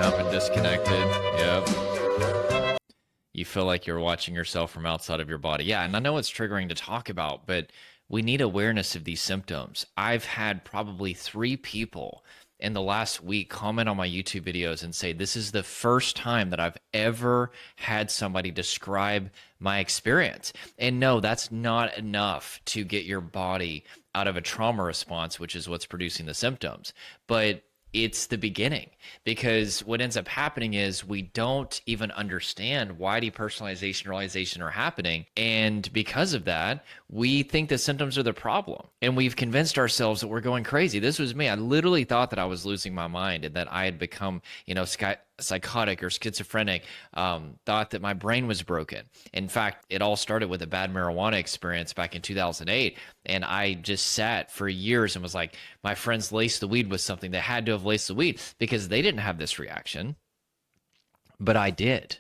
up and disconnected. Yep. You feel like you're watching yourself from outside of your body. Yeah, and I know it's triggering to talk about, but we need awareness of these symptoms. I've had probably 3 people in the last week comment on my YouTube videos and say, this is the first time that I've ever had somebody describe my experience. And no, that's not enough to get your body out of a trauma response, which is what's producing the symptoms. But it's the beginning, because what ends up happening is we don't even understand why depersonalization and realization are happening. And because of that, we think the symptoms are the problem. And we've convinced ourselves that we're going crazy. This was me. I literally thought that I was losing my mind and that I had become, psychotic or schizophrenic, thought that my brain was broken. In fact, it all started with a bad marijuana experience back in 2008. And I just sat for years and was like, my friends laced the weed with something. They had to have laced the weed because they didn't have this reaction, but I did.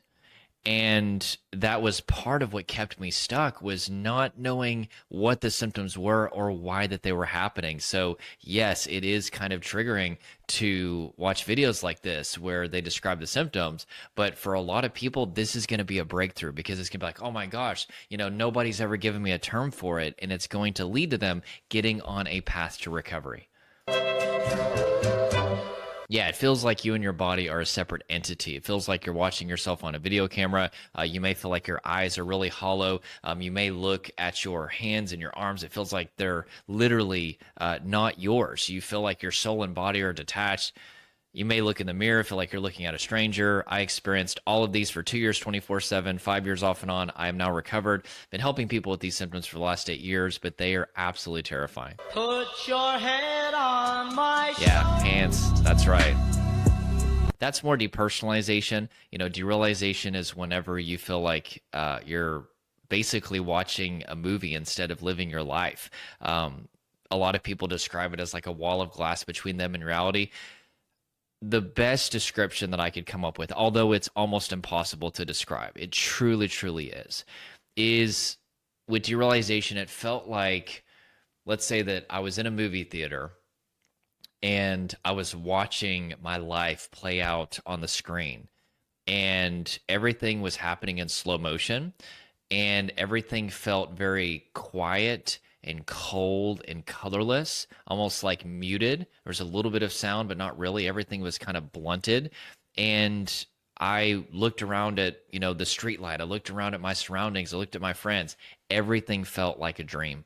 And that was part of what kept me stuck, was not knowing what the symptoms were or why that they were happening. So yes, it is kind of triggering to watch videos like this where they describe the symptoms. But for a lot of people, this is going to be a breakthrough, because it's going to be like, oh my gosh, nobody's ever given me a term for it. And it's going to lead to them getting on a path to recovery. Yeah, it feels like you and your body are a separate entity. It feels like you're watching yourself on a video camera. You may feel like your eyes are really hollow. You may look at your hands and your arms. It feels like they're literally not yours. You feel like your soul and body are detached. You may look in the mirror, feel like you're looking at a stranger. I experienced all of these for 2 years, 24/7, 5 years off and on. I am now recovered. Been helping people with these symptoms for the last 8 years, but they are absolutely terrifying. Put your head on my shoulder. Yeah, hands. That's right. That's more depersonalization. Derealization is whenever you feel like you're basically watching a movie instead of living your life. A lot of people describe it as like a wall of glass between them and reality. The best description that I could come up with, although it's almost impossible to describe, it truly, truly is with derealization, it felt like, let's say that I was in a movie theater and I was watching my life play out on the screen, and everything was happening in slow motion, and everything felt very quiet and cold and colorless, almost like muted. There was a little bit of sound, but not really. Everything was kind of blunted. And I looked around at, the street light. I looked around at my surroundings. I looked at my friends. Everything felt like a dream.